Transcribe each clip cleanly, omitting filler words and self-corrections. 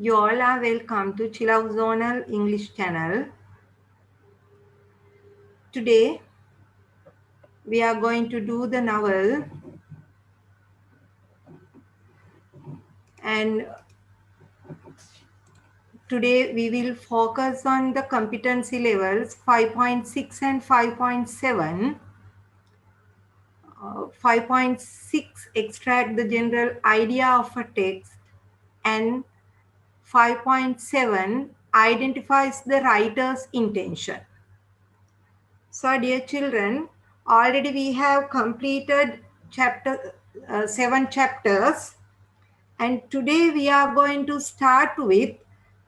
You all are welcome to Chill Zonal English channel. Today we are going to do the novel, and today we will focus on the competency levels 5.6 and 5.7. 5.6 extract the general idea of a text, and 5.7 identifies the writer's intention. So dear children, already we have completed 7 chapters, and today we are going to start with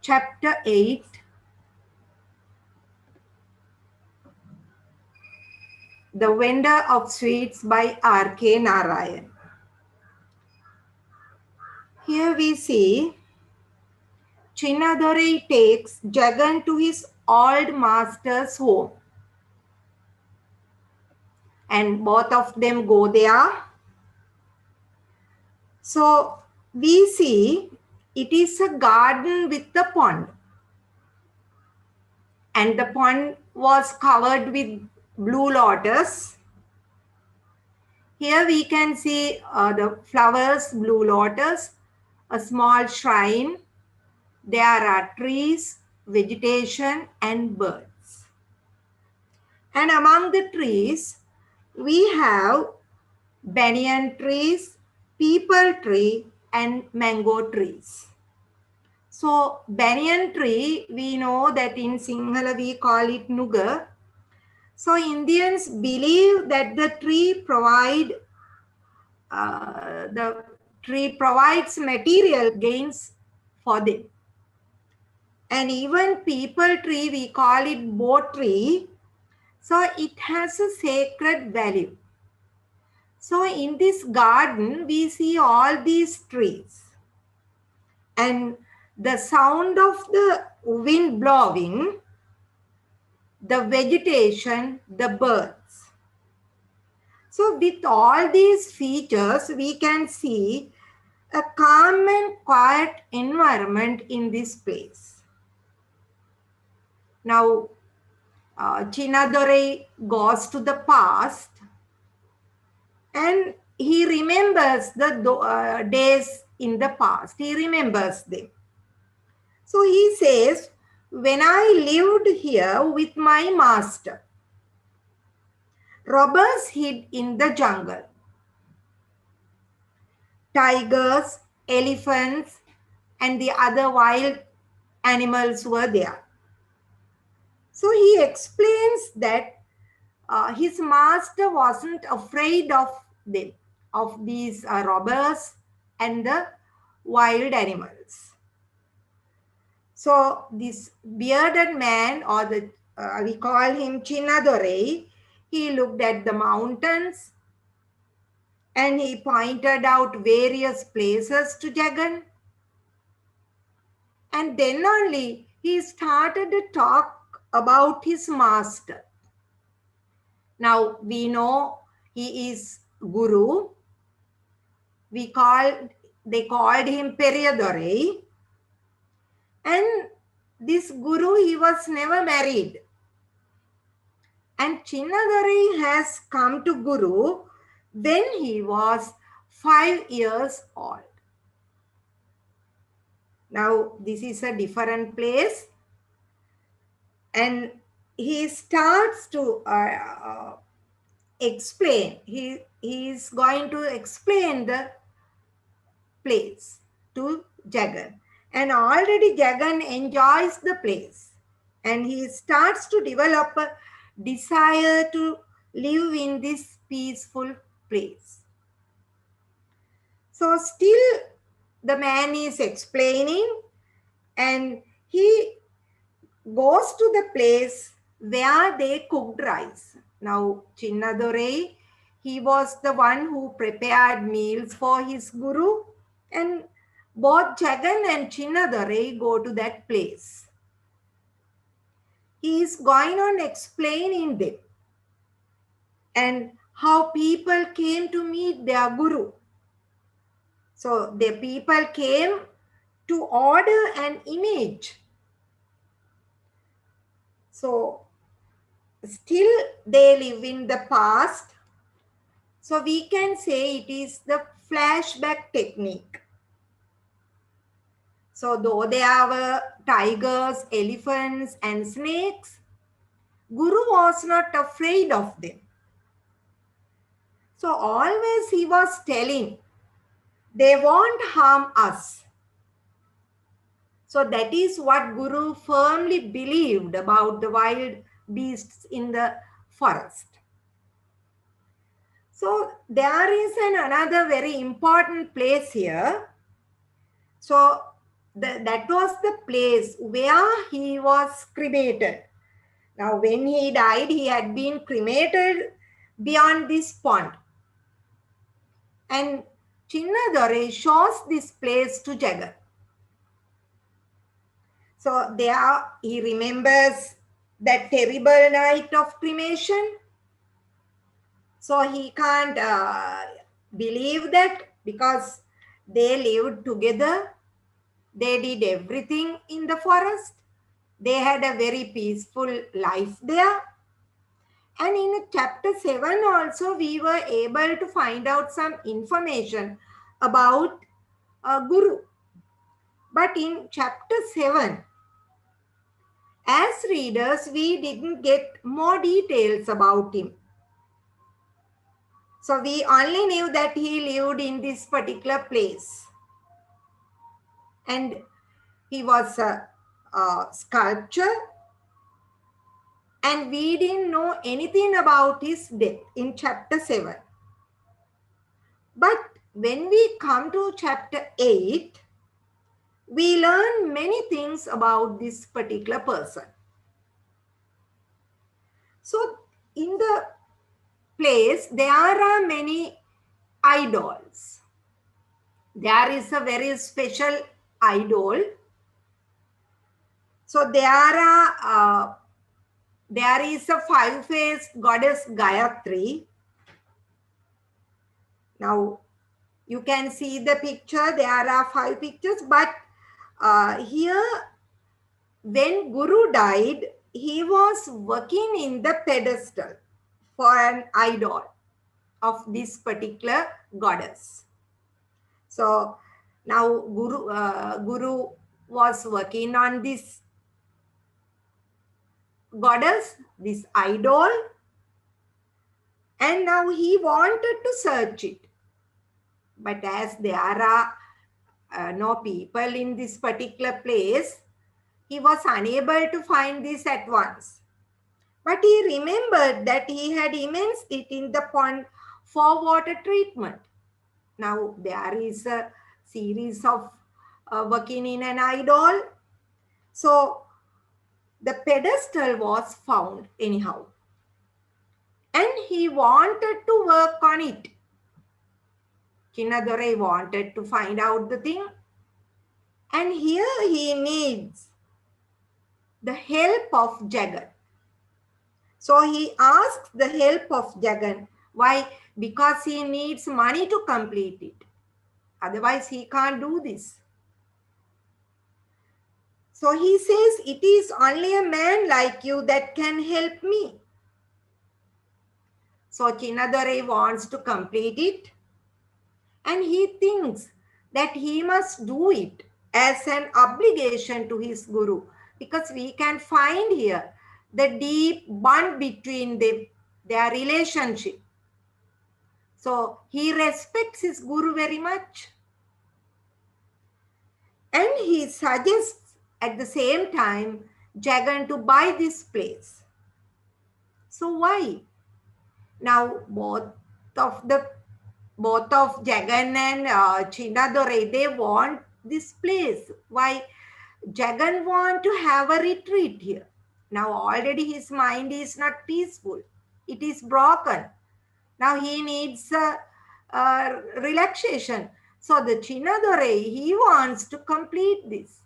chapter 8, The Vendor of Sweets by R.K. Narayan. Here we see Chinnadorai takes Jagan to his old master's home, and both of them go there. So we see it is a garden with a pond, and the pond was covered with blue lotus. Here we can see the flowers, blue lotus, a small shrine. There are trees, vegetation, and birds. And among the trees, we have banyan trees, peepal tree, and mango trees. So banyan tree, we know that in Sinhala we call it nuga. So Indians believe that the tree provides material gains for them. And even peepal tree, we call it bo tree. So it has a sacred value. So in this garden, we see all these trees. And the sound of the wind blowing, the vegetation, the birds. So with all these features, we can see a calm and quiet environment in this place. Now, Chinnadorai goes to the past and he remembers the days in the past. He remembers them. So he says, when I lived here with my master, robbers hid in the jungle. Tigers, elephants, and the other wild animals were there. So he explains that his master wasn't afraid of them, of these robbers and the wild animals. So this bearded man, or we call him Chinnadorai, he looked at the mountains and he pointed out various places to Jagan. And then only he started to talk about his master. Now we know he is Guru. They called him Periyadorai. And this Guru, he was never married. And Chinnadorai has come to Guru when he was 5 years old. Now this is a different place. And he starts to explain. He is going to explain the place to Jagan. And already Jagan enjoys the place. And he starts to develop a desire to live in this peaceful place. So still the man is explaining, and he goes to the place where they cooked rice. Now Chinnadorai, he was the one who prepared meals for his Guru, and both Jagan and Chinnadorai go to that place. He is going on explaining them and how people came to meet their Guru. So the people came to order an image. So still they live in the past. So we can say it is the flashback technique. So though there were tigers, elephants and snakes, Guru was not afraid of them. So always he was telling, they won't harm us. So that is what Guru firmly believed about the wild beasts in the forest. So there is another very important place here. So that was the place where he was cremated. Now when he died, he had been cremated beyond this pond. And Chinnadore shows this place to Jagat. So there he remembers that terrible night of cremation. So he can't believe that because they lived together. They did everything in the forest. They had a very peaceful life there. And in chapter 7 also we were able to find out some information about Guru. But in chapter 7, as readers, we didn't get more details about him. So we only knew that he lived in this particular place. And he was a sculptor. And we didn't know anything about his death in chapter 7. But when we come to chapter 8, we learn many things about this particular person. So in the place, there are many idols. There is a very special idol. So there is a five-faced goddess Gayatri. Now you can see the picture. There are 5 pictures, but here when Guru died, he was working in the pedestal for an idol of this particular goddess. So now Guru was working on this goddess, this idol, and now he wanted to search it. But as there are no people in this particular place, he was unable to find this at once. But he remembered that he had immersed it in the pond for water treatment. Now there is a series of working in an idol. So the pedestal was found anyhow. And he wanted to work on it. Chinnadore wanted to find out the thing. And here he needs the help of Jagat. So he asks the help of Jagan. Why? Because he needs money to complete it. Otherwise, he can't do this. So he says, it is only a man like you that can help me. So Chinnadore wants to complete it. And he thinks that he must do it as an obligation to his Guru. Because we can find here the deep bond between their relationship. So he respects his Guru very much. And he suggests at the same time Jagan to buy this place. So why? Now both of Jagan and Chinnadore, they want this place. Why? Jagan want to have a retreat here. Now already his mind is not peaceful. It is broken. Now he needs relaxation. So the Chinnadore, he wants to complete this.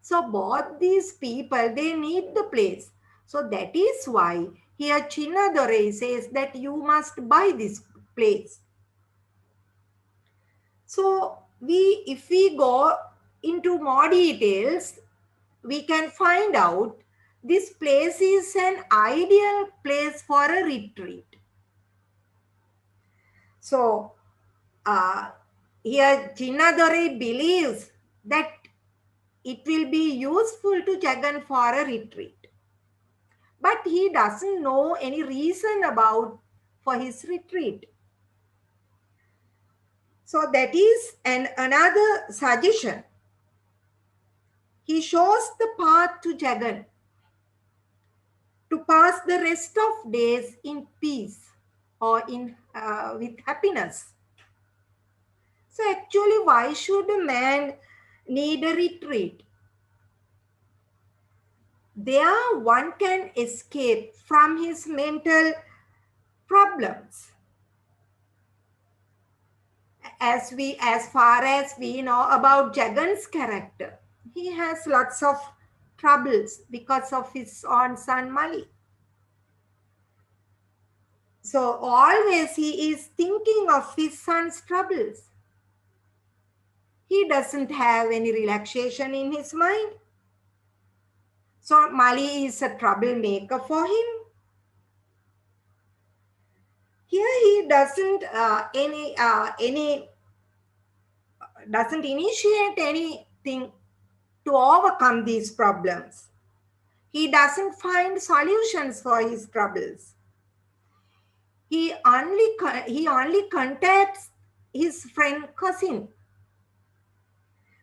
So both these people, they need the place. So that is why here Chinnadore says that you must buy this place. So if we go into more details, we can find out this place is an ideal place for a retreat. So, uh, here Chinnadore believes that it will be useful to Jagan for a retreat. But he doesn't know any reason about for his retreat. So that is another suggestion. He shows the path to Jagan to pass the rest of days in peace or in with happiness. So actually, why should a man need a retreat? There one can escape from his mental problems. As far as we know about Jagan's character, he has lots of troubles because of his own son Mali. So always he is thinking of his son's troubles. He doesn't have any relaxation in his mind. So Mali is a troublemaker for him. Here he doesn't initiate anything to overcome these problems. He doesn't find solutions for his troubles. He only contacts his friend cousin.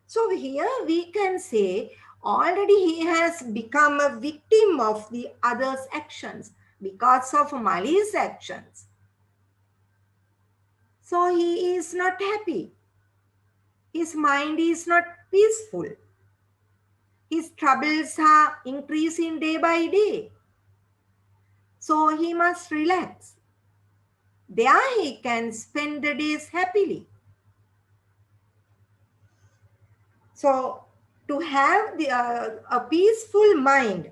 So here we can say already he has become a victim of the other's actions because of Mali's actions. So he is not happy. His mind is not peaceful. His troubles are increasing day by day. So he must relax. There he can spend the days happily. So to have a peaceful mind,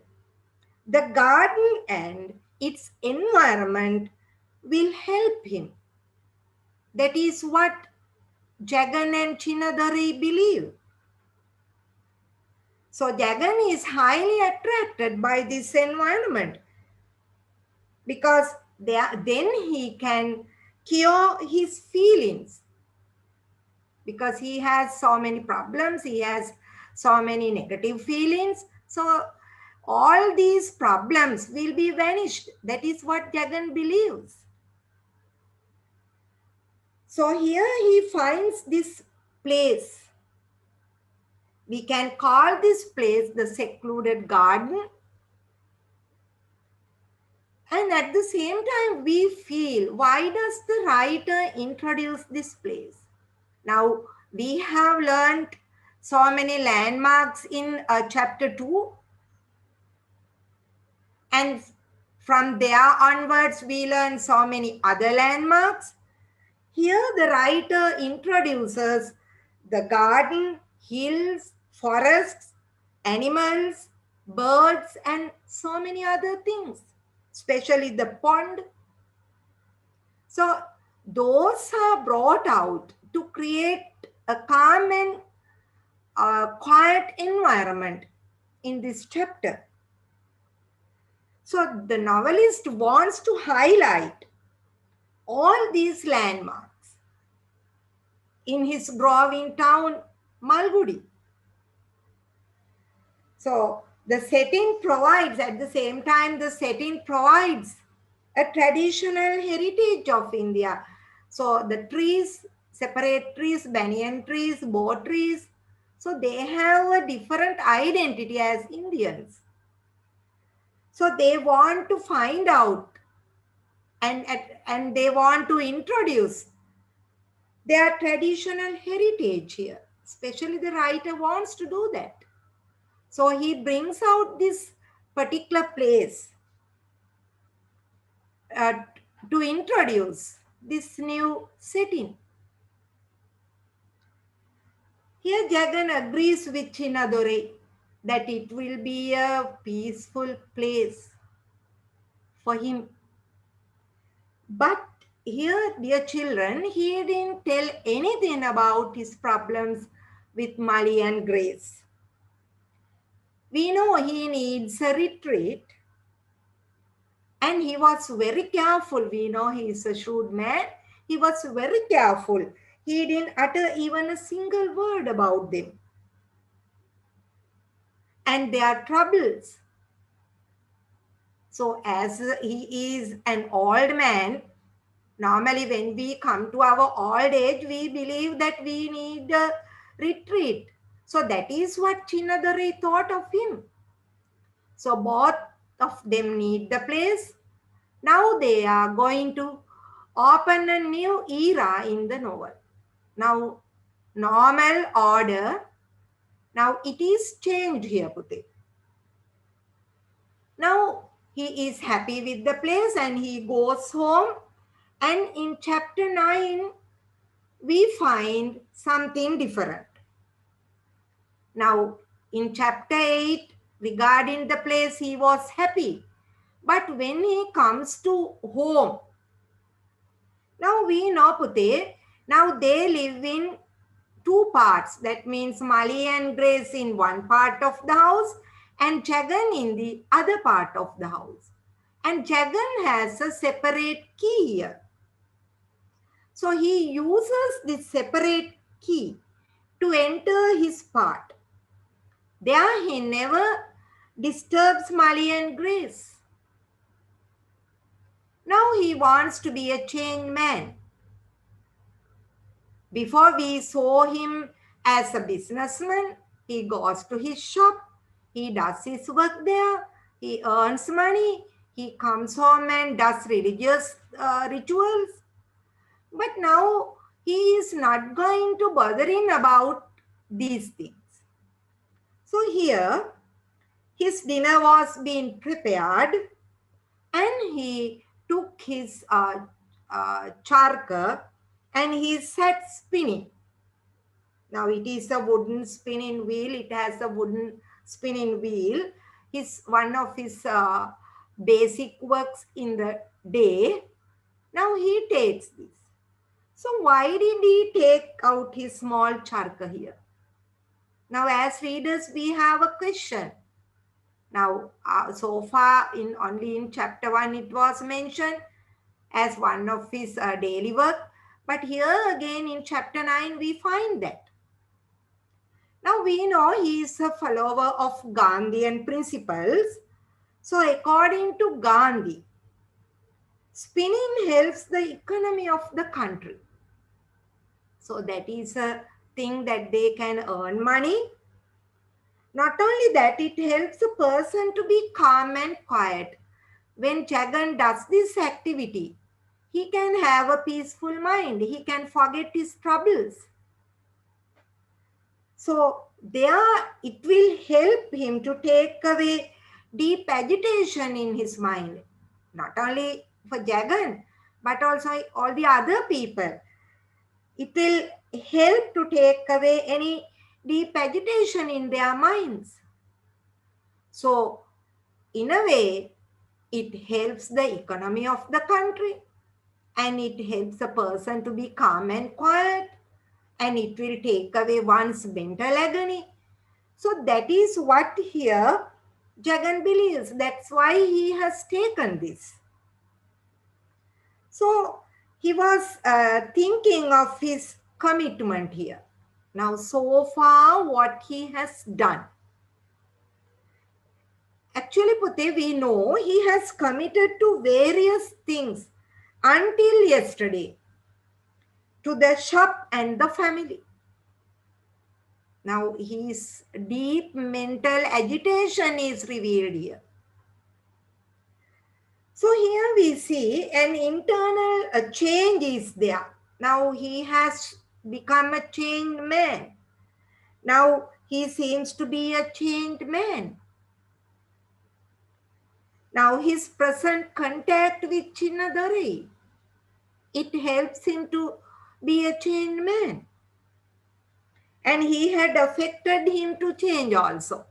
the garden and its environment will help him. That is what Jagan and Chinnadore believe. So Jagan is highly attracted by this environment because then he can cure his feelings. Because he has so many problems, he has so many negative feelings. So all these problems will be vanished. That is what Jagan believes. So here he finds this place. We can call this place the secluded garden. And at the same time, we feel, why does the writer introduce this place? Now, we have learned so many landmarks in chapter 2. And from there onwards, we learn so many other landmarks. Here, the writer introduces the garden, hills, forests, animals, birds, and so many other things, especially the pond. So, those are brought out to create a calm and quiet environment in this chapter. So, the novelist wants to highlight all these landmarks in his growing town, Malgudi. So the setting provides, at the same time, the setting provides a traditional heritage of India. So the trees, separate trees, banyan trees, bo trees, so they have a different identity as Indians. So they want to find out and they want to introduce their traditional heritage here. Especially the writer wants to do that. So he brings out this particular place uh, to introduce this new setting. Here Jagan agrees with Chinnadore that it will be a peaceful place for him. But here, dear children, he didn't tell anything about his problems with Mali and Grace. We know he needs a retreat, and he was very careful. We know he is a shrewd man. He was very careful. He didn't utter even a single word about them and their troubles. So, as he is an old man, normally when we come to our old age, we believe that we need a retreat. So, that is what Chinnadari thought of him. So, both of them need the place. Now they are going to open a new era in the novel. Now, normal order, now it is changed here, Puti. Now he is happy with the place and he goes home. And in chapter 9, we find something different. Now, in chapter 8, regarding the place, he was happy. But when he comes to home, now we know, Puti, now they live in two parts. That means Mali and Grace in one part of the house and Jagan in the other part of the house. And Jagan has a separate key here. So he uses this separate key to enter his part. There he never disturbs Mali and Grace. Now he wants to be a changed man. Before we saw him as a businessman, he goes to his shop, he does his work there, he earns money, he comes home and does religious rituals. But now he is not going to bother him about these things. So here, his dinner was being prepared and he took his charka and he sat spinning. Now it is a wooden spinning wheel. It has a wooden spinning wheel. One of his basic works in the day. Now he takes this. So why did he take out his small charka here? Now as readers, we have a question. Now so far only in chapter 1 it was mentioned as one of his daily work. But here again in chapter 9 we find that. Now we know he is a follower of Gandhian principles. So according to Gandhi, spinning helps the economy of the country. So that is a thing that they can earn money. Not only that, it helps a person to be calm and quiet. When Jagan does this activity, he can have a peaceful mind. He can forget his troubles. So there it will help him to take away deep agitation in his mind. Not only for Jagan, but also all the other people. It will help to take away any deep agitation in their minds. So in a way, it helps the economy of the country and it helps a person to be calm and quiet and it will take away one's mental agony. So that is what here Jagan believes. That's why he has taken this. So he was thinking of his commitment here. Now, so far, what he has done. Actually, Putte, we know he has committed to various things until yesterday, to the shop and the family. Now, his deep mental agitation is revealed here. So here we see an internal change is there. Now he has become a changed man. Now he seems to be a changed man. Now his present contact with Chinnadari, it helps him to be a changed man. And he had affected him to change also.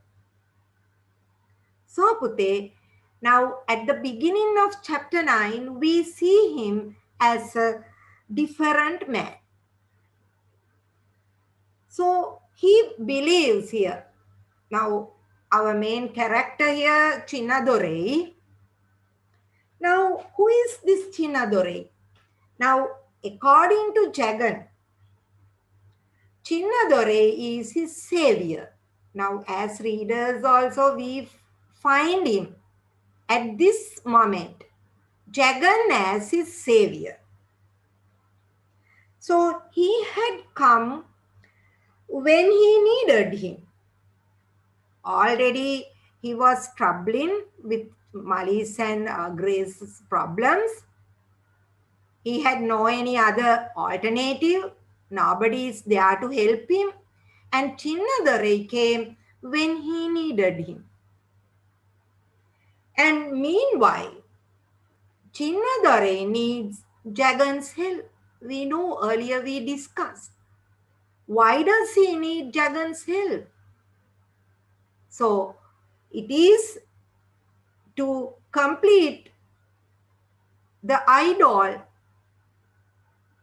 So Putte, now at the beginning of chapter 9, we see him as a different man. So He believes here. Now, our main character here, Chinnadore. Now, who is this Chinnadore? Now, according to Jagan, Chinnadore is his savior. Now, as readers also, we find him at this moment, Jagan as his savior. So, he had come when he needed him. Already, he was troubling with Mali's and Grace's problems. He had no any other alternative. Nobody is there to help him. And Chinnadare came when he needed him. And meanwhile, Chinnadare needs Jagan's help. We know earlier we discussed. Why does he need Jagan's help? So, it is to complete the idol,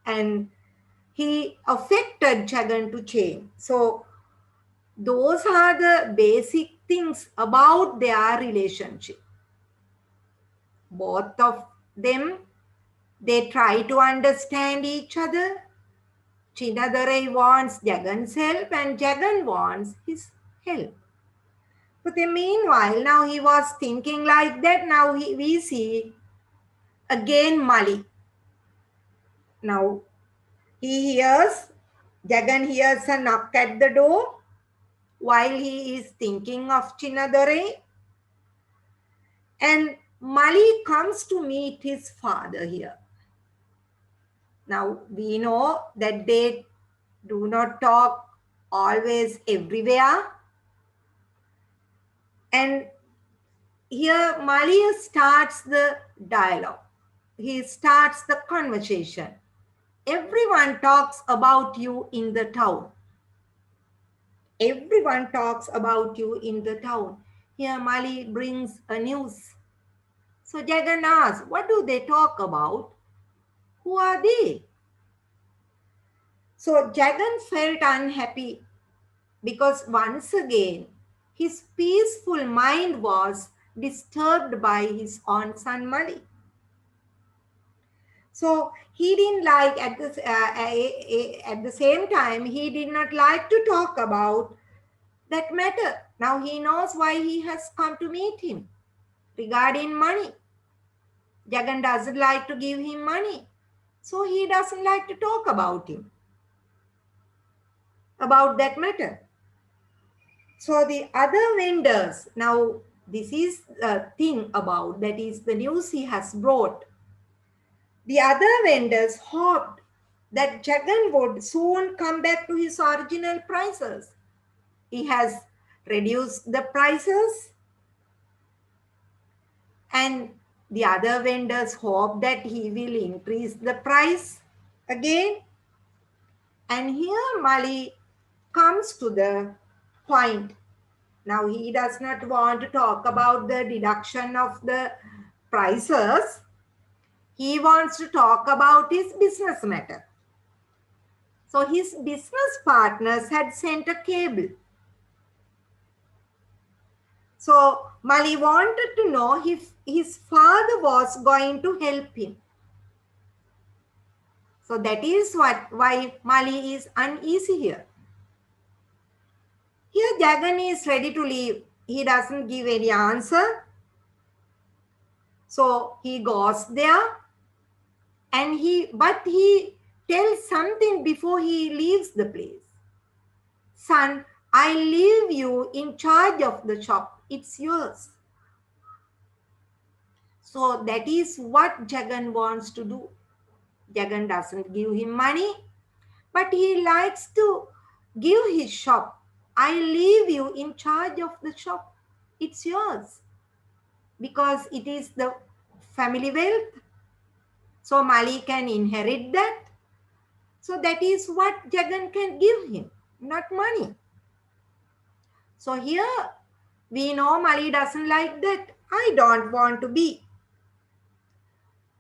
and he affected Jagan to change. So, those are the basic things about their relationship. Both of them, they try to understand each other. Chinnadarai wants Jagan's help and Jagan wants his help. But then meanwhile, now he was thinking like that. Now we see again Mali. Now he hears, Jagan hears a knock at the door while he is thinking of Chinnadarai. And Mali comes to meet his father here. Now we know that they do not talk always everywhere. And here Malia starts the dialogue. He starts the conversation. Everyone talks about you in the town. Everyone talks about you in the town. Here Mali brings a news. So Jagan asks, what do they talk about? Who are they? So Jagan felt unhappy because once again his peaceful mind was disturbed by his own son Mali. So he didn't like at the same time he did not like to talk about that matter. Now he knows why he has come to meet him regarding money. Jagan doesn't like to give him money, so he doesn't like to talk about him about that matter. So the other vendors, now this is a thing about, that is the news he has brought. The other vendors hoped that Jagan would soon come back to his original prices. He has reduced the prices, and the other vendors hope that he will increase the price again. And here Mali comes to the point. Now he does not want to talk about the deduction of the prices. He wants to talk about his business matter. So his business partners had sent a cable. So Mali wanted to know if his father was going to help him. So that is why Mali is uneasy here. Here Jagan is ready to leave. He doesn't give any answer. So he goes there, and he tells something before he leaves the place. Son, I leave you in charge of the shop. It's yours. So that is what Jagan wants to do. Jagan doesn't give him money, but he likes to give his shop. I leave you in charge of the shop. It's yours. Because it is the family wealth. So Mali can inherit that. So that is what Jagan can give him, not money. So here we know Mali doesn't like that. I don't want to be.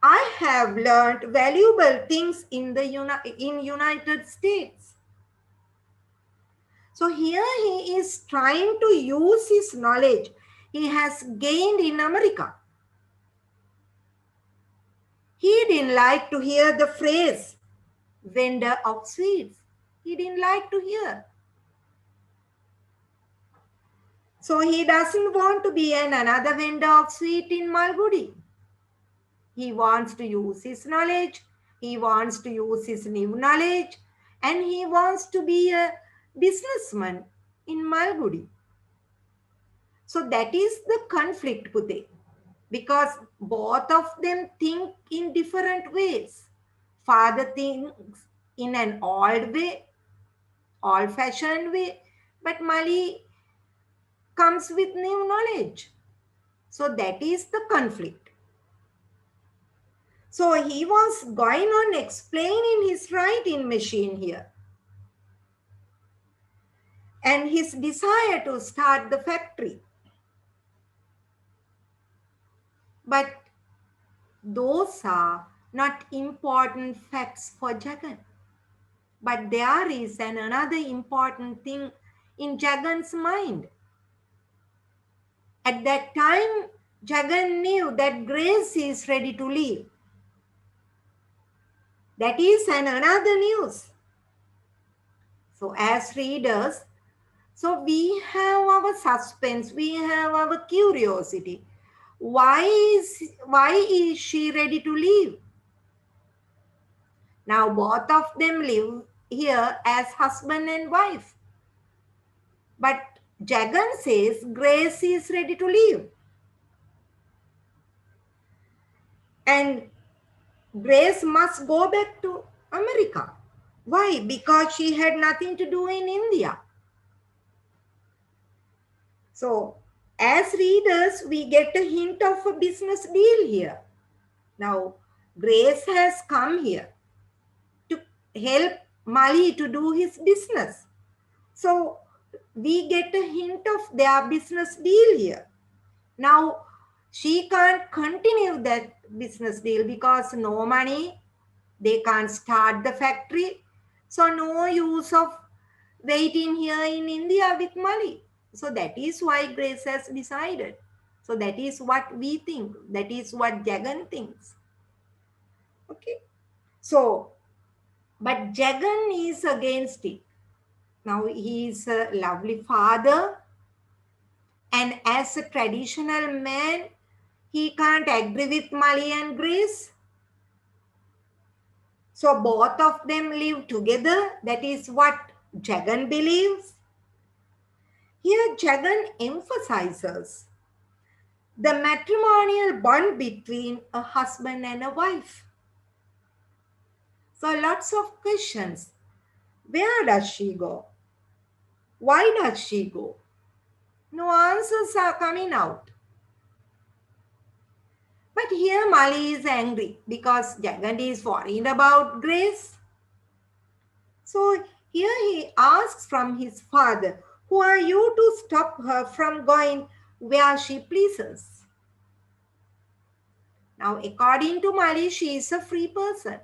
I have learned valuable things in United States. So here he is trying to use his knowledge he has gained in America. He didn't like to hear the phrase vendor of sweets. He didn't like to hear. So he doesn't want to be another vendor of sweet in Malgudi. He wants to use his knowledge. He wants to use his new knowledge. And he wants to be a businessman in Malgudi. So that is the conflict, Pute. Because both of them think in different ways. Father thinks in an old way, old fashioned way, but Mali comes with new knowledge. So that is the conflict. So he was going on explaining his writing machine here and his desire to start the factory. But those are not important facts for Jagan. But there is another important thing in Jagan's mind. At that time, Jagan knew that Grace is ready to leave. That is another news. So as readers, so we have our suspense, we have our curiosity. Why is she ready to leave? Now both of them live here as husband and wife. But Jagan says Grace is ready to leave. And Grace must go back to America. Why? Because she had nothing to do in India. So, as readers, we get a hint of a business deal here. Now, Grace has come here to help Mali to do his business. So, we get a hint of their business deal here. Now, she can't continue that business deal because no money, they can't start the factory. So, no use of waiting here in India with Mali. So, that is why Grace has decided. So, that is what we think. That is what Jagan thinks. Okay. So, but Jagan is against it. Now, he is a lovely father, and as a traditional man, he can't agree with Mali and Grace. So both of them live together. That is what Jagan believes. Here Jagan emphasizes the matrimonial bond between a husband and a wife. So lots of questions. Where does she go? Why does she go? No answers are coming out. But here Mali is angry because Jagan is worried about Grace. So here he asks from his father, who are you to stop her from going where she pleases? Now, according to Mali, she is a free person.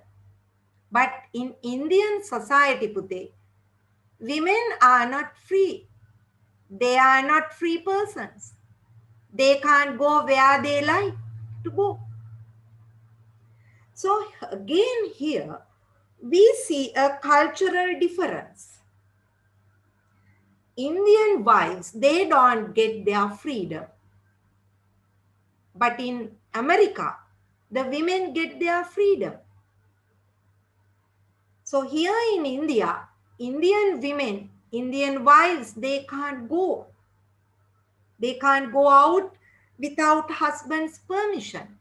But in Indian society, Pute, women are not free. They are not free persons. They can't go where they like to go. So again here, we see a cultural difference. Indian wives, they don't get their freedom. But in America, the women get their freedom. So here in India, Indian women, Indian wives, they can't go. They can't go out without husband's permission.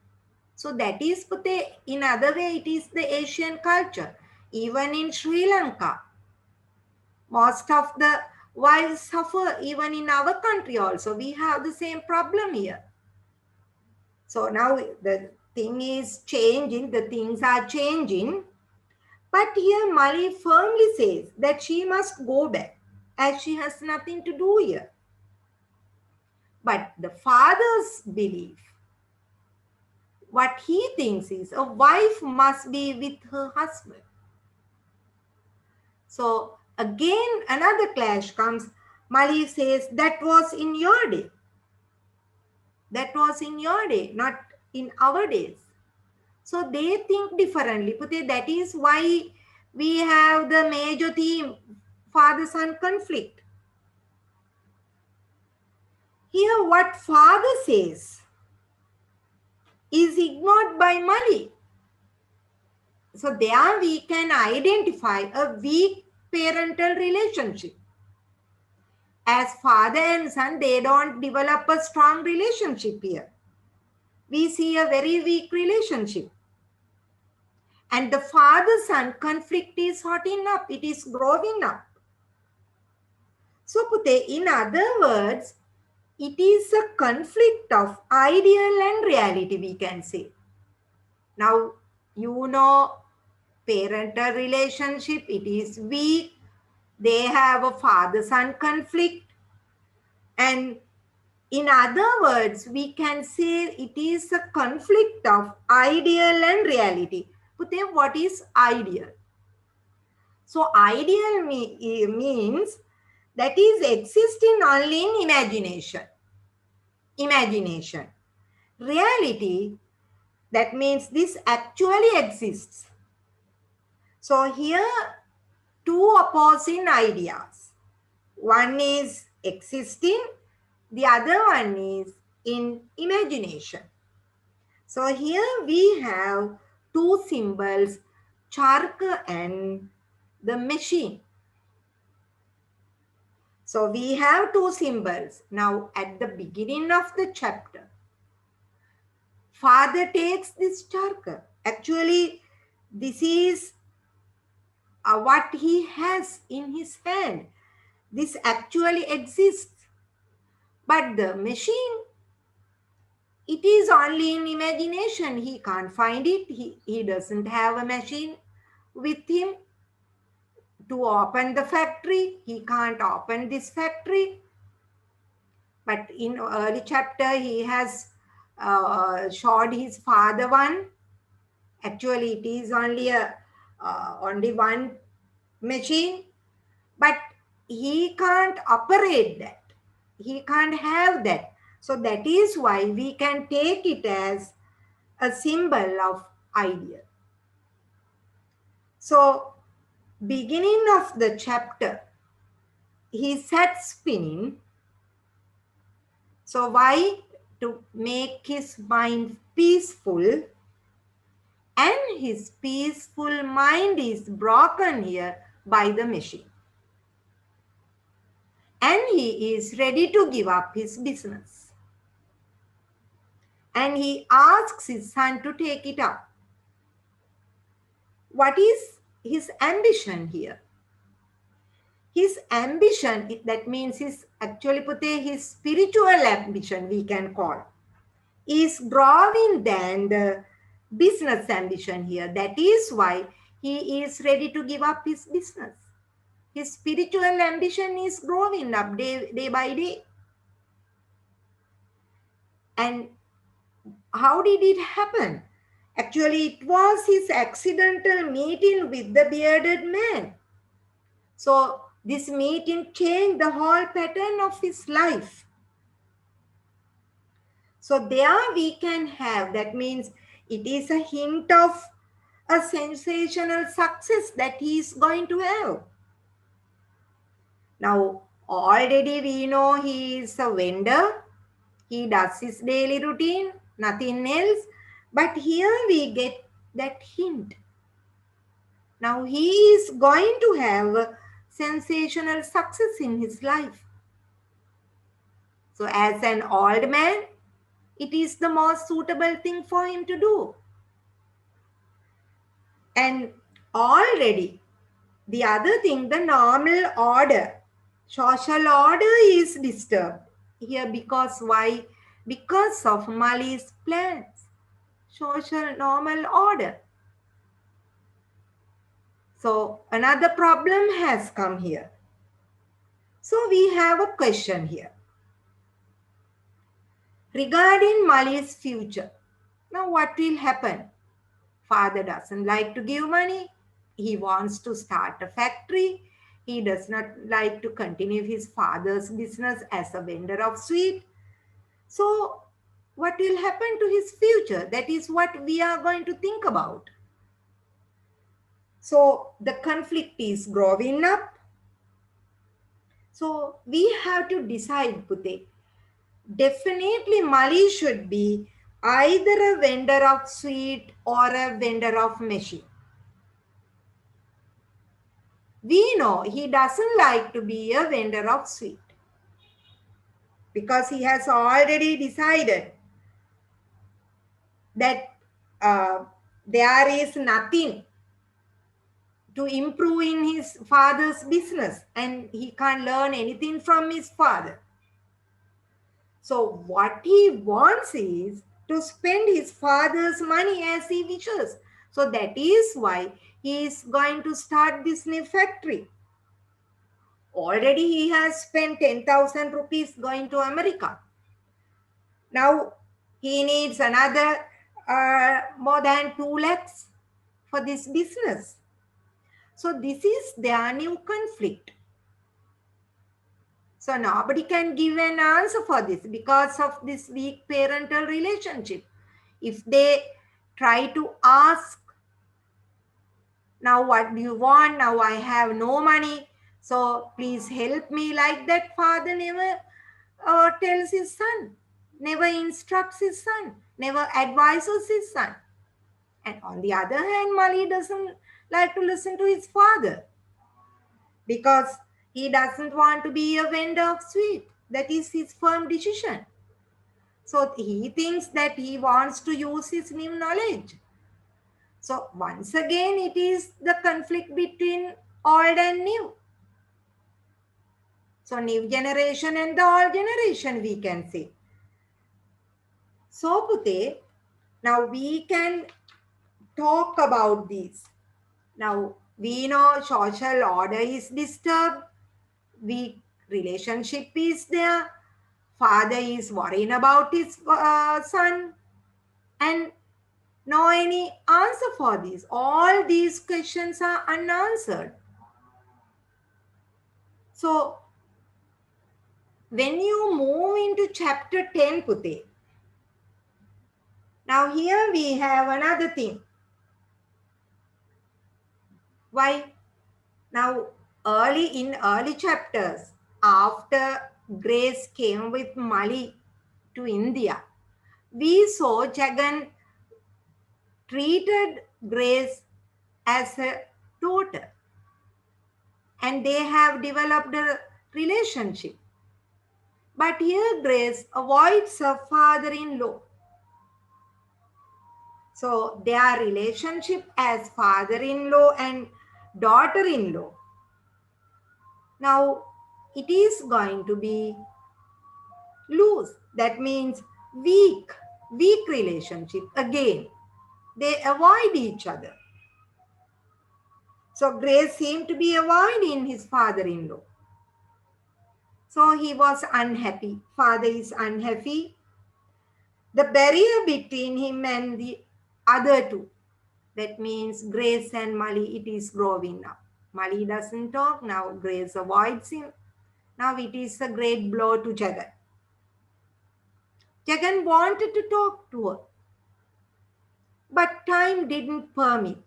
So that is, in other way, it is the Asian culture. Even in Sri Lanka, most of the wives suffer. Even in our country also, we have the same problem here. So now the thing is changing, the things are changing. But here Mali firmly says that she must go back as she has nothing to do here. But the father's belief, what he thinks is a wife must be with her husband. So Again, another clash comes. Mali says, that was in your day. That was in your day, not in our days. So they think differently. That is why we have the major theme, father-son conflict. Here what father says is ignored by Mali. So there we can identify a weak parental relationship. As father and son, they don't develop a strong relationship here. We see a very weak relationship. And the father-son conflict is hotting up. It is growing up. So Pute, in other words, it is a conflict of ideal and reality, we can say. Now, you know, parental relationship, it is weak. They have a father-son conflict. And in other words, we can say it is a conflict of ideal and reality. Pute, what is ideal? So ideal means that is existing only in imagination. Imagination. Reality, that means this actually exists. So here, two opposing ideas. One is existing, the other one is in imagination. So here we have two symbols, chark and the machine. So we have two symbols. Now at the beginning of the chapter, father takes this chark. Actually, this is what he has in his hand. This actually exists. But the machine, it is only in imagination. He can't find it. He doesn't have a machine with him to open the factory. He can't open this factory. But in early chapter, he has showed his father one. Actually, it is only only one machine, but he can't operate that. He can't have that. So that is why we can take it as a symbol of idea. So beginning of the chapter, he sat spinning. So why? To make his mind peaceful, and his peaceful mind is broken here by the machine. And he is ready to give up his business. And he asks his son to take it up. What is his ambition here? His ambition, that means his actually his spiritual ambition, we can call, is growing than the business ambition here. That is why he is ready to give up his business. His spiritual ambition is growing up day by day. And how did it happen? Actually, it was his accidental meeting with the bearded man. So this meeting changed the whole pattern of his life. So there we can have, that means it is a hint of a sensational success that he is going to have. Now, already we know he is a vendor. He does his daily routine, nothing else. But here we get that hint. Now he is going to have sensational success in his life. So as an old man, it is the most suitable thing for him to do. And already, the other thing, the normal order, social order is disturbed here. Because why? Because of Mali's plans. Social normal order. So another problem has come here. So we have a question here regarding Mali's future. Now what will happen? Father doesn't like to give money. He wants to start a factory. He does not like to continue his father's business as a vendor of sweet. So, what will happen to his future? That is what we are going to think about. So, the conflict is growing up. So, we have to decide, Pute. Definitely, Mali should be either a vendor of sweet or a vendor of machine. We know he doesn't like to be a vendor of sweet because he has already decided that uh, there is nothing to improve in his father's business and he can't learn anything from his father. So, what he wants is to spend his father's money as he wishes. So, that is why he is going to start this new factory. Already, he has spent 10,000 rupees going to America. Now, he needs another more than 2 lakhs for this business. So, this is their new conflict. So nobody can give an answer for this because of this weak parental relationship. If they try to ask, now what do you want? Now I have no money. So please help me. Like that, father never tells his son, never instructs his son, never advises his son. And on the other hand, Mali doesn't like to listen to his father because he doesn't want to be a vendor of sweet. That is his firm decision. So he thinks that he wants to use his new knowledge. So once again, it is the conflict between old and new. So new generation and the old generation, we can say. So Pute, now we can talk about this. Now we know social order is disturbed. Weak relationship is there. Father is worrying about his son and no any answer for this. All these questions are unanswered. So when you move into chapter 10, Pute, now here we have another thing. Why? Now early chapters, after Grace came with Mali to India, we saw Jagan treated Grace as a daughter and they have developed a relationship. But here Grace avoids her father in law. So their relationship as father in law and daughter in law. Now it is going to be loose. That means weak relationship. Again, they avoid each other. So Grace seemed to be avoiding his father in law. So he was unhappy. Father is unhappy. The barrier between him and the other two, that means Grace and Mali, it is growing up. Mali doesn't talk, now Grace avoids him. Now it is a great blow to Jagan. Jagan wanted to talk to her, but time didn't permit.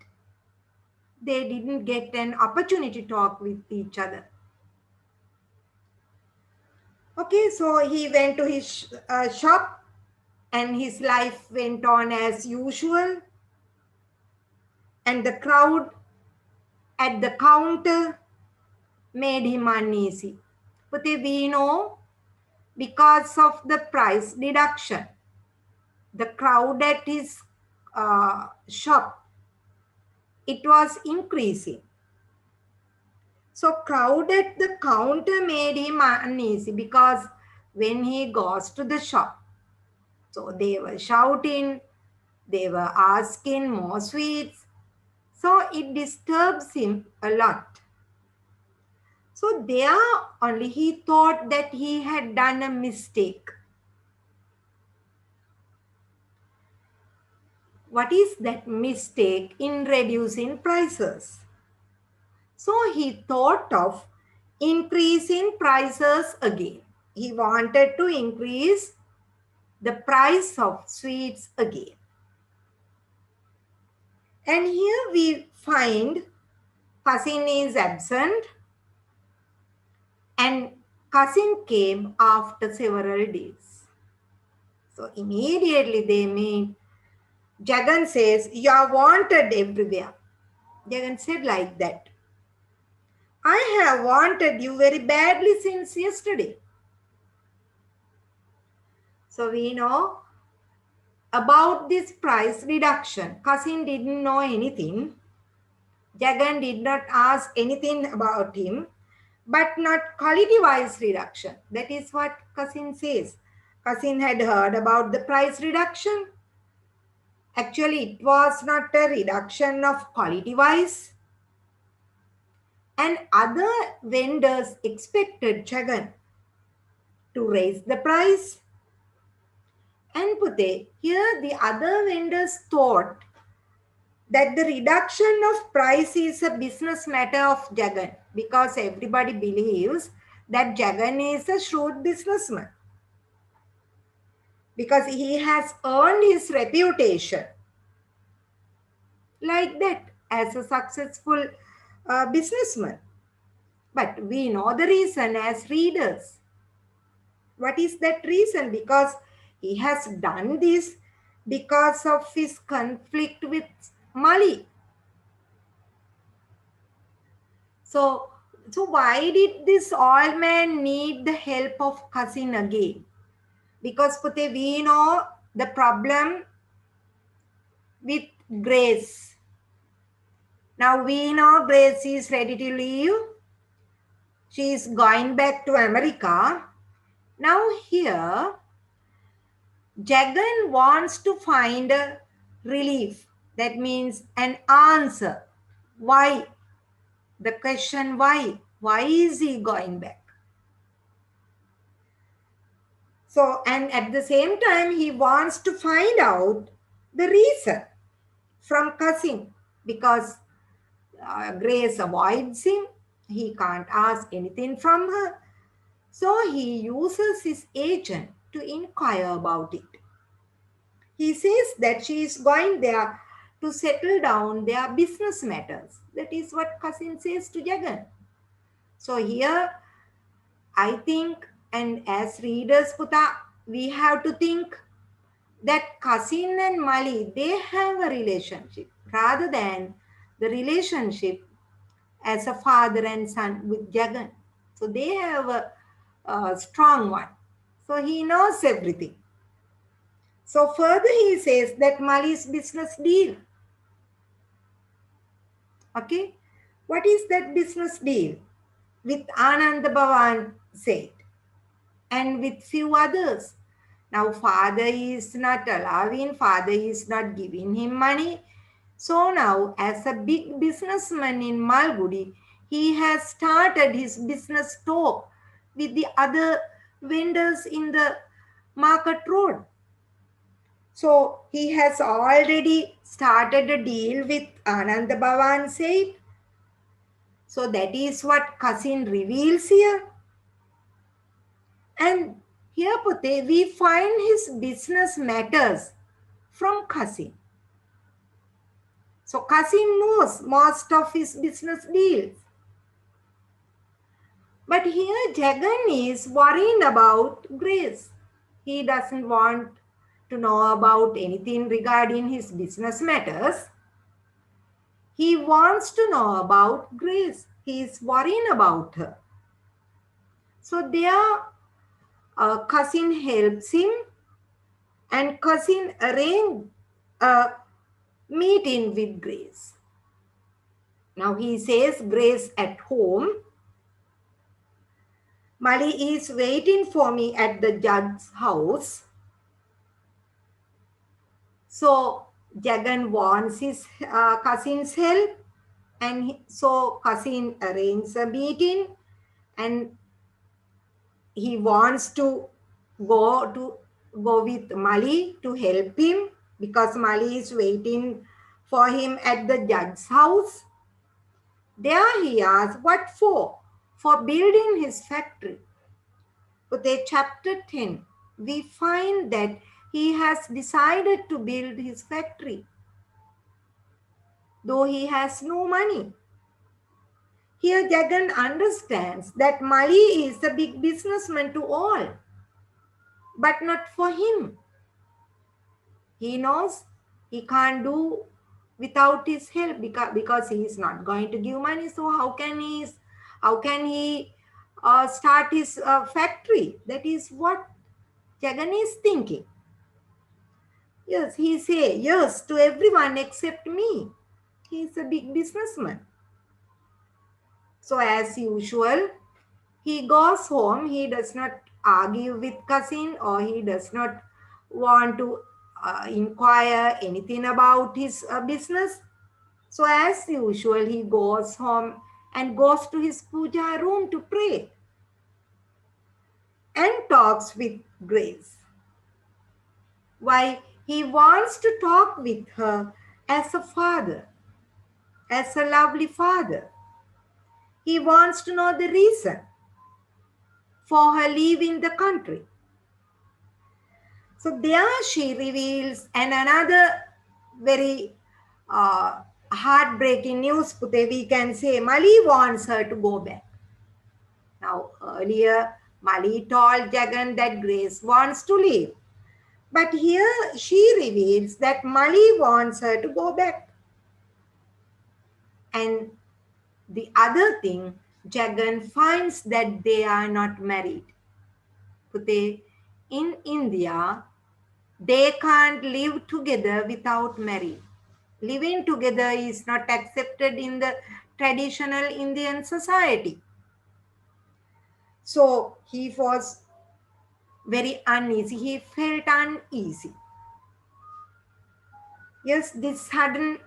They didn't get an opportunity to talk with each other. Okay, so he went to his shop and his life went on as usual. And the crowd at the counter made him uneasy. But we know because of the price deduction, the crowd at his shop, it was increasing. So crowd at the counter made him uneasy because when he goes to the shop, so they were shouting, they were asking more sweets. So it disturbs him a lot. So there only he thought that he had done a mistake. What is that mistake in reducing prices? So he thought of increase in prices again. He wanted to increase the price of sweets again. And here we find cousin is absent and cousin came after several days. So immediately they meet. Jagan says, "You are wanted everywhere." Jagan said like that. "I have wanted you very badly since yesterday." So we know about this price reduction. Cousin didn't know anything. Jagan did not ask anything about him, but not quality-wise reduction. That is what cousin says. Cousin had heard about the price reduction. Actually, it was not a reduction of quality-wise. And other vendors expected Jagan to raise the price. And Pute, here the other vendors thought that the reduction of price is a business matter of Jagan because everybody believes that Jagan is a shrewd businessman because he has earned his reputation like that as a successful businessman. But we know the reason as readers. What is that reason? Because he has done this because of his conflict with Mali. So why did this old man need the help of cousin again? Because Pute, we know the problem with Grace. Now we know Grace is ready to leave. She is going back to America. Now here, Jagan wants to find a relief. That means an answer. Why? The question why? Why is he going back? So, and at the same time, he wants to find out the reason from cousin because Grace avoids him. He can't ask anything from her. So he uses his agent to inquire about it. He says that she is going there to settle down their business matters. That is what cousin says to Jagan. So here, I think, and as readers, Puta, we have to think that cousin and Mali, they have a relationship rather than the relationship as a father and son with Jagan. So they have a strong one. So he knows everything. So further he says that Mali's business deal. Okay. What is that business deal? With Anand Bhavan said and with few others. Now father is not allowing, father is not giving him money. So now as a big businessman in Malgudi, he has started his business talk with the other vendors in the market road. So he has already started a deal with Anand Bhavan said. So that is what cousin reveals here. And here Pute, we find his business matters from cousin. So cousin knows most of his business deals. But here Jagan is worried about Grace. He doesn't want to know about anything regarding his business matters. He wants to know about Grace. He is worrying about her. So their cousin helps him and cousin arranged a meeting with Grace. Now he says Grace at home. Mali is waiting for me at the judge's house. So Jagan wants his cousin's help and so cousin arranges a meeting and he wants to go with Mali to help him because Mali is waiting for him at the judge's house. There he asks, what for? for building his factory. But in chapter 10, we find that he has decided to build his factory, though he has no money. Here Jagan understands that Mali is the big businessman to all, but not for him. He knows he can't do without his help because he is not going to give money. So how can he start his factory? That is what Jagan is thinking. Yes, he say yes to everyone except me. He is a big businessman. So as usual, he goes home. He does not argue with cousin, or he does not want to inquire anything about his business. So as usual, he goes home and goes to his puja room to pray and talks with Grace. Why? He wants to talk with her as a father, as a lovely father. He wants to know the reason for her leaving the country. So there she reveals, and another very uh, heartbreaking news, Pute, we can say, Mali wants her to go back. Now, earlier, Mali told Jagan that Grace wants to leave. But here she reveals that Mali wants her to go back. And the other thing, Jagan finds that they are not married. Pute, in India, they can't live together without marriage. Living together is not accepted in the traditional Indian society. So he was very uneasy. He felt uneasy. Yes, this sudden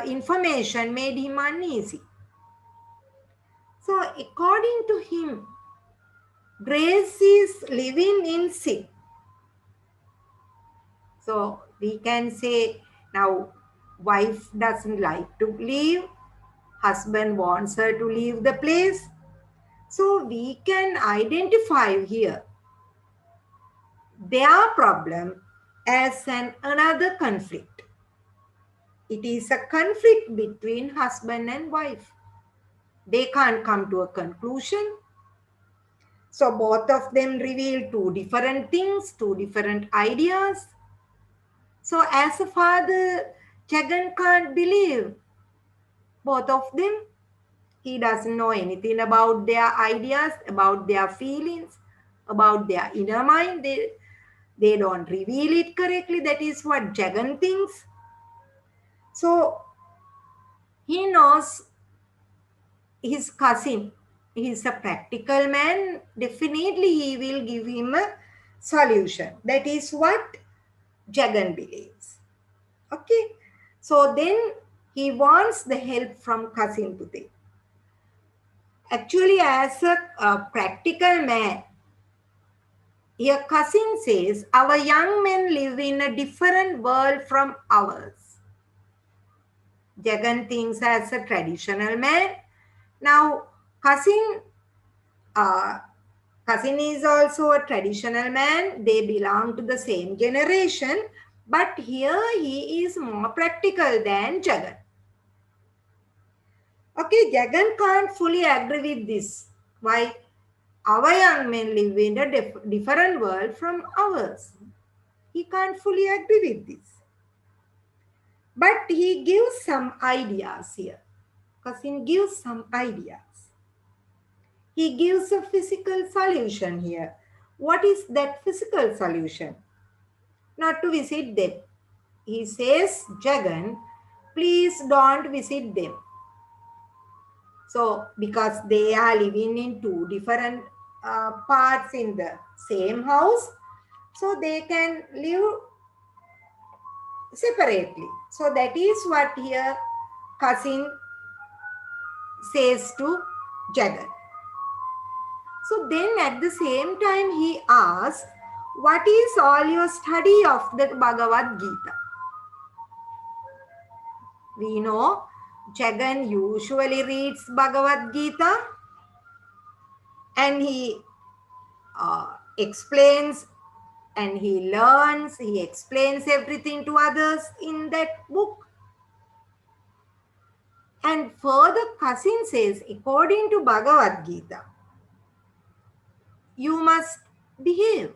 information made him uneasy. So according to him, Grace is living in sin. So we can say now wife doesn't like to leave, husband wants her to leave the place. So we can identify here their problem as another conflict. It is a conflict between husband and wife. They can't come to a conclusion. So both of them reveal two different things, two different ideas. So as a father, Jagan can't believe both of them. He doesn't know anything about their ideas, about their feelings, about their inner mind. They don't reveal it correctly. That is what Jagan thinks. So he knows his cousin. He is a practical man. Definitely he will give him a solution. That is what Jagan believes. Okay. So then he wants the help from cousin Pute. Actually, as a practical man, your cousin says, our young men live in a different world from ours. Jagan thinks as a traditional man. Now, uh, cousin is also a traditional man. They belong to the same generation. But here he is more practical than Jagan. Okay, Jagan can't fully agree with this. Why? Our young men live in a different world from ours. He can't fully agree with this. But he gives some ideas here. Cousin gives some ideas. He gives a physical solution here. What is that physical solution? Not to visit them. He says, Jagan, please don't visit them. So, because they are living in two different parts in the same house, so they can live separately. So that is what here cousin says to Jagan. So then at the same time he asks, what is all your study of the Bhagavad Gita? We know Jagan usually reads Bhagavad Gita and he explains and he learns, he explains everything to others in that book. And further, cousin says, according to Bhagavad Gita, you must behave.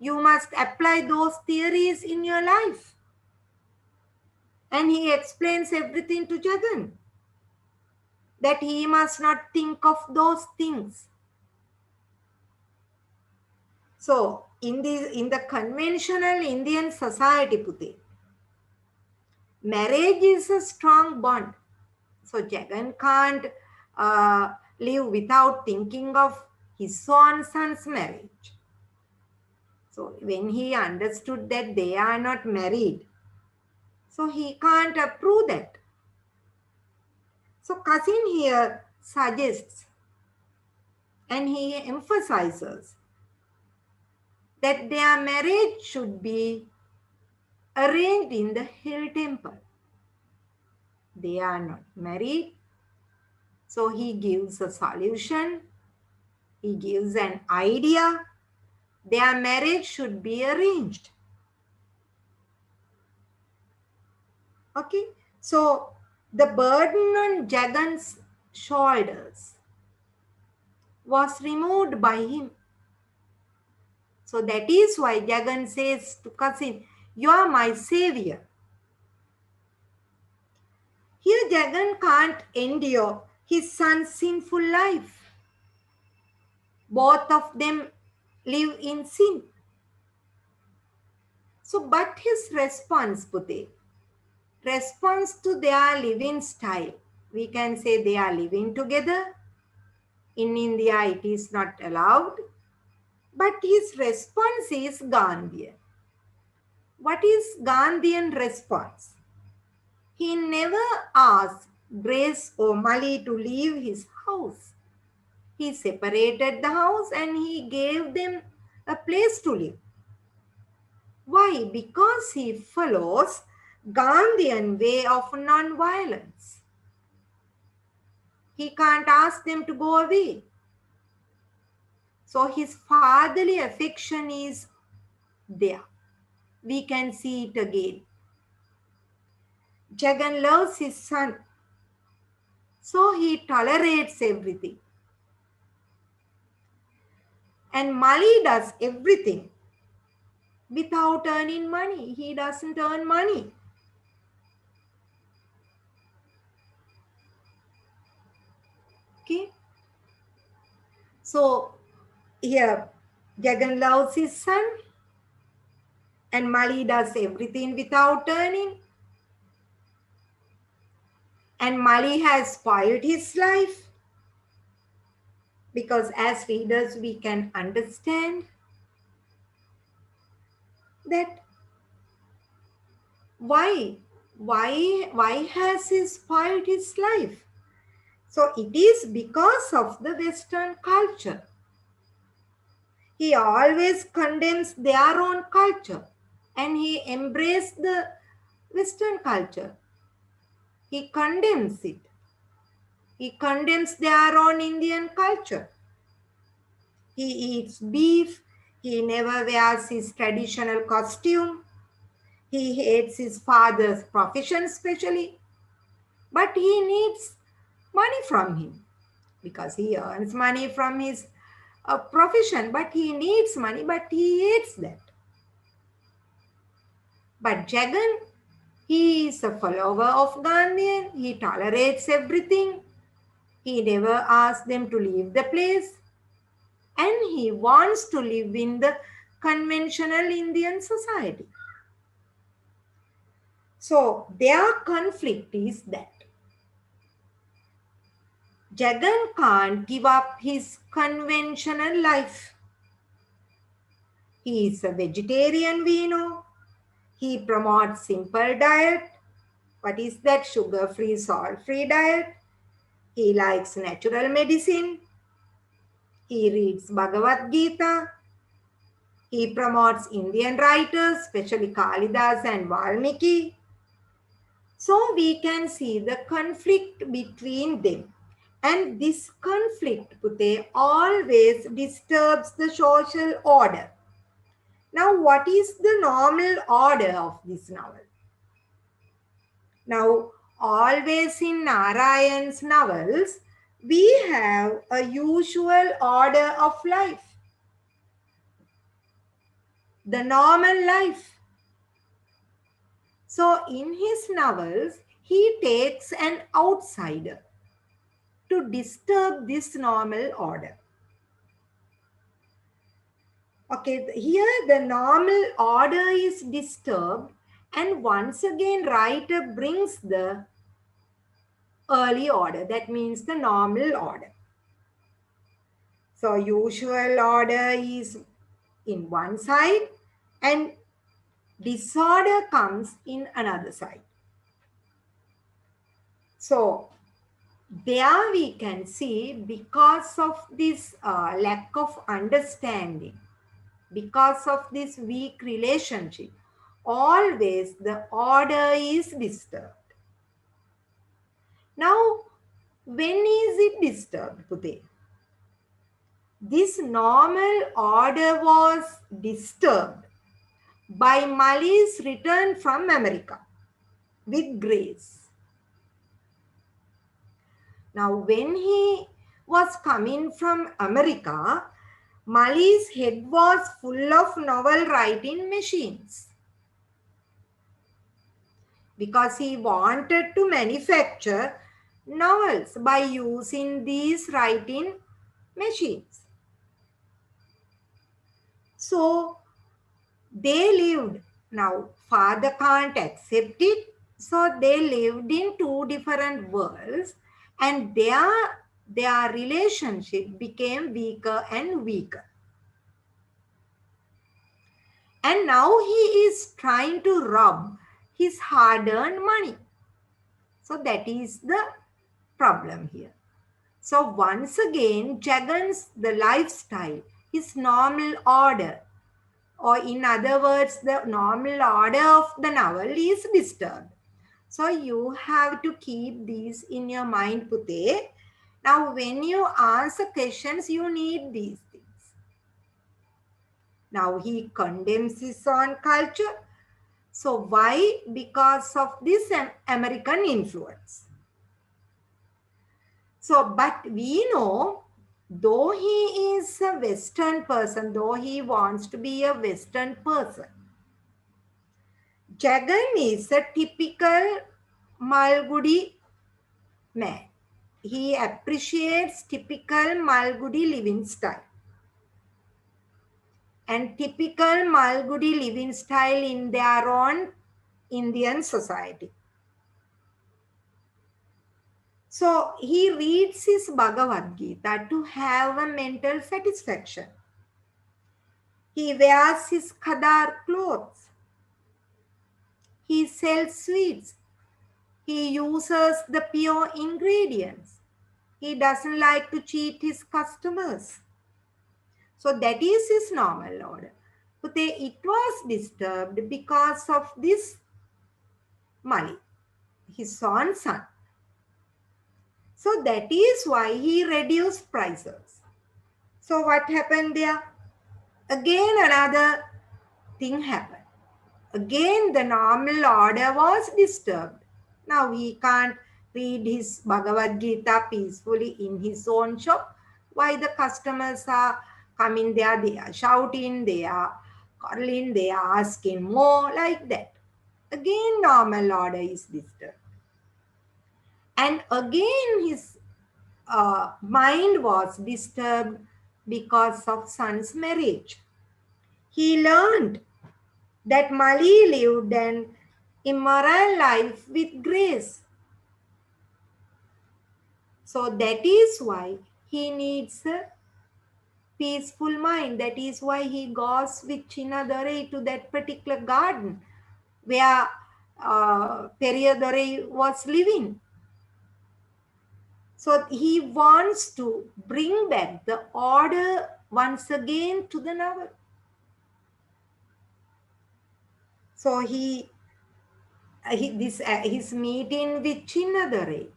You must apply those theories in your life. And he explains everything to Jagan, that he must not think of those things. So, in the conventional Indian society, Puti, marriage is a strong bond. So Jagan can't uh, live without thinking of his own son's marriage. So when he understood that they are not married, so he can't approve that. So cousin here suggests and he emphasizes that their marriage should be arranged in the hill temple. They are not married. So he gives a solution. He gives an idea. Their marriage should be arranged. Okay. So the burden on Jagan's shoulders was removed by him. So that is why Jagan says to cousin, you are my savior. Here Jagan can't endure his son's sinful life. Both of them live in sin. So, but his response, Puti, response to their living style, we can say they are living together. In India, it is not allowed. But his response is Gandhian. What is Gandhian response? He never asked Grace or Mali to leave his house. He separated the house and he gave them a place to live. Why? Because he follows Gandhian way of non-violence. He can't ask them to go away. So his fatherly affection is there. We can see it again. Jagan loves his son, so he tolerates everything. And Mali does everything without earning money. He doesn't earn money. Okay. So here, Jagan loves his son, and Mali does everything without earning. And Mali has spoiled his life. Because as readers, we can understand that why has he spoiled his life? So it is because of the Western culture. He always condemns their own culture and he embraced the Western culture. He condemns it. He condemns their own Indian culture. He eats beef. He never wears his traditional costume. He hates his father's profession especially. But he needs money from him because he earns money from his profession. But he needs money, but he hates that. But Jagan, he is a follower of Gandhian. He tolerates everything. He never asks them to leave the place. And he wants to live in the conventional Indian society. So their conflict is that Jagan can't give up his conventional life. He is a vegetarian, we know. He promotes simple diet. What is that? Sugar-free, salt-free diet. He likes natural medicine. He reads Bhagavad Gita. He promotes Indian writers, especially Kalidas and Valmiki. So we can see the conflict between them. And this conflict, Pute, always disturbs the social order. Now, what is the normal order of this novel? Now, always in Narayan's novels, we have a usual order of life, the normal life. So, in his novels, he takes an outsider to disturb this normal order. Okay, here the normal order is disturbed, and once again, writer brings the early order. That means the normal order. So, usual order is in one side, and disorder comes in another side. So, there we can see because of this lack of understanding, because of this weak relationship, always the order is disturbed. Now, when is it disturbed, Pute? This normal order was disturbed by Mali's return from America with grace. Now, when he was coming from America, Mali's head was full of novel writing machines because he wanted to manufacture novels by using these writing machines. So they lived. Now, father can't accept it. So they lived in two different worlds, and their relationship became weaker and weaker. And now he is trying to rob his hard-earned money. So that is the problem here. So once again, Jagan's the lifestyle, his normal order, or in other words, the normal order of the novel is disturbed. So you have to keep these in your mind, Pute. Now, when you answer questions, you need these things. Now, he condemns his own culture. So, why? Because of this American influence. So, but we know, though he is a Western person, though he wants to be a Western person, Jagan is a typical Malgudi man. He appreciates typical Malgudi living style. And typical Malgudi living style in their own Indian society. So he reads his Bhagavad Gita to have a mental satisfaction. He wears his khadar clothes. He sells sweets. He uses the pure ingredients. He doesn't like to cheat his customers. So that is his normal order. But it was disturbed because of this Mali, his own son. So that is why he reduced prices. So what happened there? Again another thing happened. Again the normal order was disturbed. Now he can't read his Bhagavad Gita peacefully in his own shop. Why the customers are coming there, they are shouting, they are calling, they are asking more, like that. Again normal order is disturbed. And again his mind was disturbed because of son's marriage. He learned that Mali lived an immoral life with grace. So that is why he needs a peaceful mind. That is why he goes with Chinnadore to that particular garden where Periyadore was living. So he wants to bring back the order once again to the novel. So he his meeting with Chinnadarai.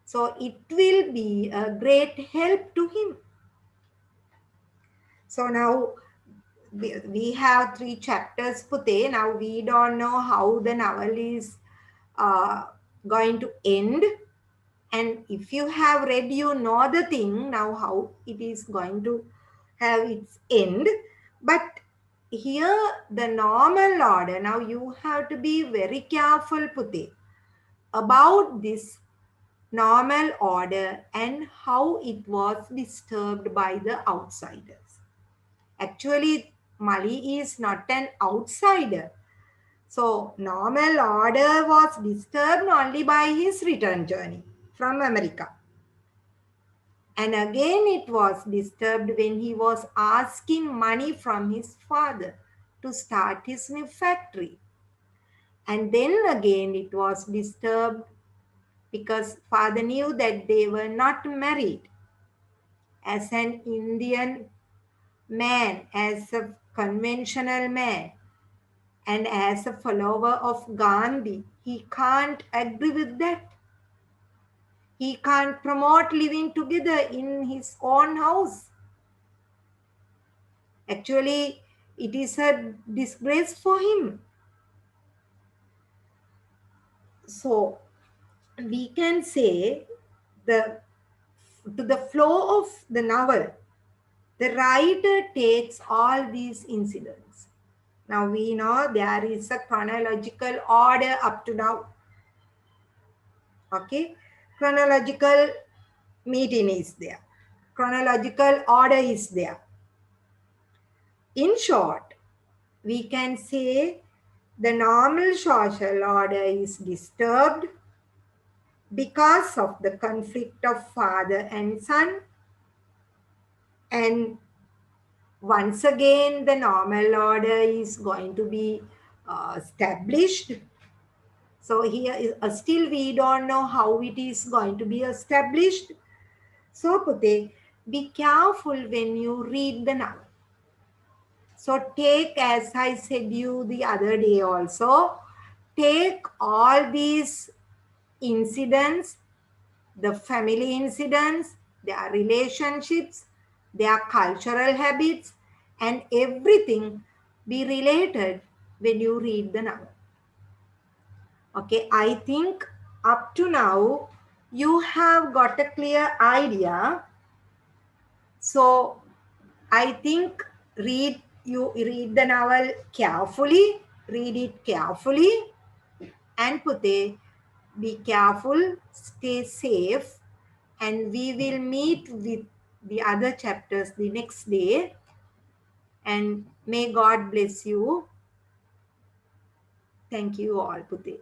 So it will be a great help to him. So now we have 3 chapters, Pute. Now we don't know how the novel is uh, going to end. And if you have read, you know the thing now how it is going to have its end. But here the normal order, now you have to be very careful, Pute, about this normal order and how it was disturbed by the outsiders. Actually, Mali is not an outsider. So, normal order was disturbed only by his return journey from America. And again, it was disturbed when he was asking money from his father to start his new factory. And then again, it was disturbed because father knew that they were not married. As an Indian man, as a conventional man, and as a follower of Gandhi, he can't agree with that. He can't promote living together in his own house. Actually, it is a disgrace for him. So, we can say the to the flow of the novel, the writer takes all these incidents. Now we know there is a chronological order up to now. Okay, chronological meeting is there. Chronological order is there. In short, we can say the normal social order is disturbed because of the conflict of father and son. And once again, the normal order is going to be established. So here is still we don't know how it is going to be established. So Pute, be careful when you read the novel. So take, as I said you the other day also, take all these incidents, the family incidents, their relationships, their cultural habits, and everything be related when you read the novel. Okay, I think up to now you have got a clear idea. So I think you read the novel carefully, read it carefully, and Pute, be careful, stay safe, and we will meet with the other chapters the next day. And may God bless you. Thank you all, Pute.